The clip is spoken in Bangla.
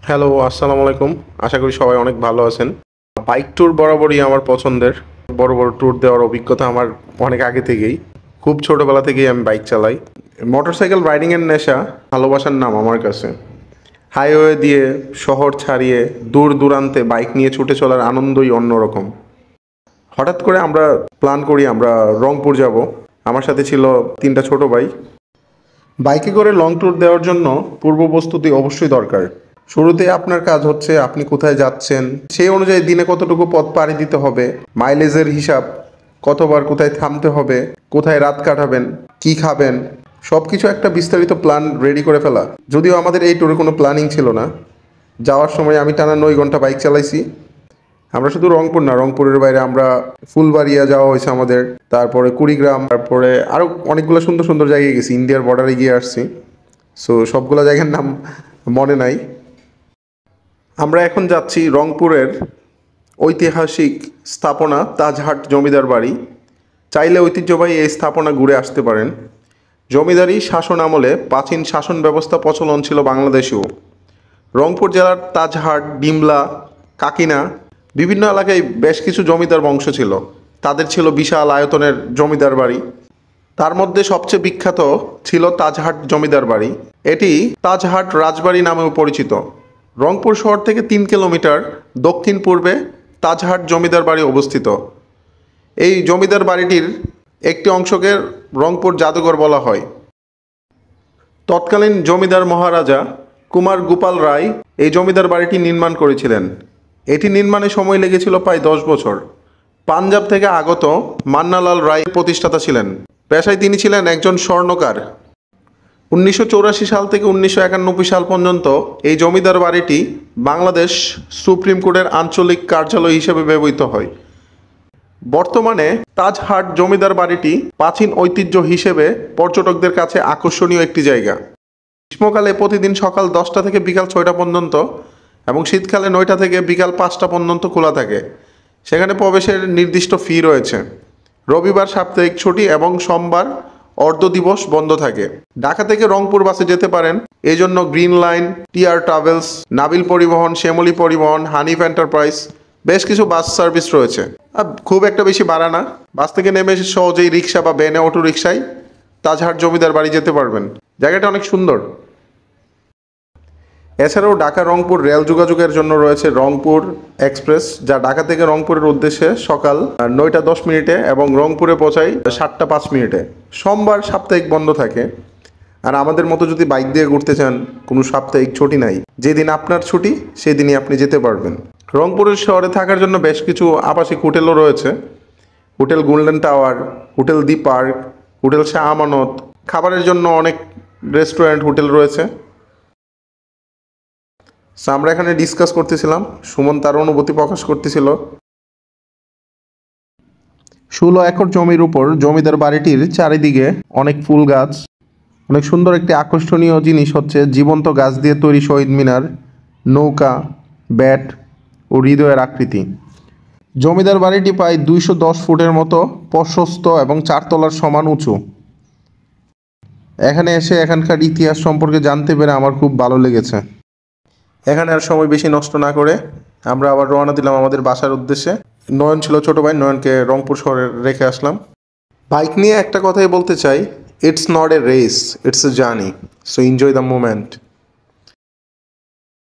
হ্যালো, আসসালামু আলাইকুম। আশা করি সবাই অনেক ভালো আছেন। বাইক ট্যুর বরাবরই আমার পছন্দের। বড় বড় ট্যুর দেওয়ার অভিজ্ঞতা আমার অনেক আগে থেকেই। খুব ছোটবেলা থেকেই আমি বাইক চালাই। মোটরসাইকেল রাইডিংয়ের নেশা ভালোবাসার নাম আমার কাছে। হাইওয়ে দিয়ে শহর ছাড়িয়ে দূর দূরান্তে বাইক নিয়ে ছুটে চলার আনন্দই অন্যরকম। হঠাৎ করে আমরা প্ল্যান করি আমরা রংপুর যাব। আমার সাথে ছিল 3টা ছোট ভাই। বাইকে করে লং ট্যুর দেওয়ার জন্য পূর্ব প্রস্তুতি অবশ্যই দরকার। শুরুতে আপনার কাজ হচ্ছে আপনি কোথায় যাচ্ছেন, সেই অনুযায়ী দিনে কতটুকু পথ পাড়ি দিতে হবে, মাইলেজের হিসাব, কতবার কোথায় থামতে হবে, কোথায় রাত কাটাবেন, কি খাবেন, সব কিছু একটা বিস্তারিত প্ল্যান রেডি করে ফেলা। যদিও আমাদের এই ট্যুরে কোনো প্ল্যানিং ছিল না। যাওয়ার সময় আমি টানা 9 ঘন্টা বাইক চালাইছি। আমরা শুধু রংপুর না, রংপুরের বাইরে আমরা ফুলবাড়িয়া যাওয়া হয়েছে আমাদের, তারপরে কুড়িগ্রাম, তারপরে আরও অনেকগুলো সুন্দর সুন্দর জায়গায় গেছি। ইন্ডিয়ার বর্ডারে গিয়ে আসছি। সো সবগুলো জায়গার নাম মনে নাই। আমরা এখন যাচ্ছি রংপুরের ঐতিহাসিক স্থাপনা তাজহাট জমিদার বাড়ি। চাইলে ঐতিহ্যবাহী এই স্থাপনা ঘুরে আসতে পারেন। জমিদারি শাসন আমলে প্রাচীন শাসন ব্যবস্থা প্রচলন ছিল বাংলাদেশেও। রংপুর জেলার তাজহাট, ডিমলা, কাকিনা বিভিন্ন এলাকায় বেশ কিছু জমিদার বংশ ছিল। তাদের ছিল বিশাল আয়তনের জমিদার বাড়ি। তার মধ্যে সবচেয়ে বিখ্যাত ছিল তাজহাট জমিদার বাড়ি। এটি তাজহাট রাজবাড়ি নামেও পরিচিত। রংপুর শহর থেকে 3 কিলোমিটার দক্ষিণ পূর্বে তাজহাট জমিদার বাড়ি অবস্থিত। এই জমিদার বাড়িটির একটি অংশকে রংপুর জাদুঘর বলা হয়। তৎকালীন জমিদার মহারাজা কুমার গোপাল রায় এই জমিদার বাড়িটি নির্মাণ করেছিলেন। এটি নির্মাণে সময় লেগেছিল প্রায় 10 বছর। পাঞ্জাব থেকে আগত মান্নালাল রায় প্রতিষ্ঠাতা ছিলেন। পেশায় তিনি ছিলেন একজন স্বর্ণকার। 1984 সাল থেকে 1991 সাল পর্যন্ত এই জমিদার বাড়িটি বাংলাদেশ সুপ্রিম কোর্টের আঞ্চলিক কার্যালয় হিসেবে ব্যবহৃত হয়। বর্তমানে তাজহাট জমিদার বাড়িটি প্রাচীন ঐতিহ্য হিসেবে পর্যটকদের কাছে আকর্ষণীয় একটি জায়গা। গ্রীষ্মকালে প্রতিদিন সকাল 10টা থেকে বিকাল 6টা পর্যন্ত এবং শীতকালে 9টা থেকে বিকাল 5টা পর্যন্ত খোলা থাকে। সেখানে প্রবেশের নির্দিষ্ট ফি রয়েছে। রবিবার সাপ্তাহিক ছুটি এবং সোমবার অর্ধ দিবস বন্ধ থাকে। ঢাকা থেকে রংপুর বাসে যেতে পারেন। এই জন্য green line, TR travels, Nabil Paribahan, Shyamoli পরিবহন, হানিফ এন্টারপ্রাইজ বেশ কিছু বাস সার্ভিস রয়েছে। খুব একটা বেশি ভাড়া না। বাস থেকে নেমে সহজেই রিক্সা বা ভ্যানে, অটো রিক্সায় তাজহাট জমিদার বাড়ি যেতে পারবেন। জায়গাটা অনেক সুন্দর। এছাড়াও ঢাকা রংপুর রেল যোগাযোগের জন্য রয়েছে রংপুর এক্সপ্রেস, যা ঢাকা থেকে রংপুরের উদ্দেশ্যে সকাল 9টা 10 মিনিটে এবং রংপুরে পৌঁছায় 7টা 5 মিনিটে। সোমবার সাপ্তাহিক বন্ধ থাকে। আর আমাদের মতো যদি বাইক দিয়ে ঘুরতে চান, কোনো সাপ্তাহিক ছুটি নাই। যেদিন আপনার ছুটি সেই দিনই আপনি যেতে পারবেন। রংপুরের শহরে থাকার জন্য বেশ কিছু আবাসিক হোটেলও রয়েছে। হোটেল গোল্ডেন টাওয়ার, হোটেল দি পার্ক, হোটেল শাহ আমানত। খাবারের জন্য অনেক রেস্টুরেন্ট, হোটেল রয়েছে। আমরা এখানে ডিসকাস করতেছিলাম, সুমন তার অনুভূতি প্রকাশ করতেছিল। 16 একর জমির উপর জমিদার বাড়িটির চারিদিকে অনেক ফুল গাছ। অনেক সুন্দর একটি আকর্ষণীয় জিনিস হচ্ছে জীবন্ত গাছ দিয়ে তৈরি শহীদ মিনার, নৌকা, ব্যাট ও হৃদয়ের আকৃতি। জমিদার বাড়িটি প্রায় 210 ফুটের মতো প্রশস্ত এবং 4 তলার সমান উঁচু। এখানে এসে এখানকার ইতিহাস সম্পর্কে জানতে পেরে আমার খুব ভালো লেগেছে। এখানে আর সময় বেশি নষ্ট না করে আমরা আবার রওনা দিলাম আমাদের বাসার উদ্দেশ্যে। নয়ন ছিল ছোট ভাই, নয়নকে রংপুর শহরে রেখে আসলাম। বাইক নিয়ে একটা কথাই বলতে চাই, it's not a race, it's a journey, so enjoy the moment.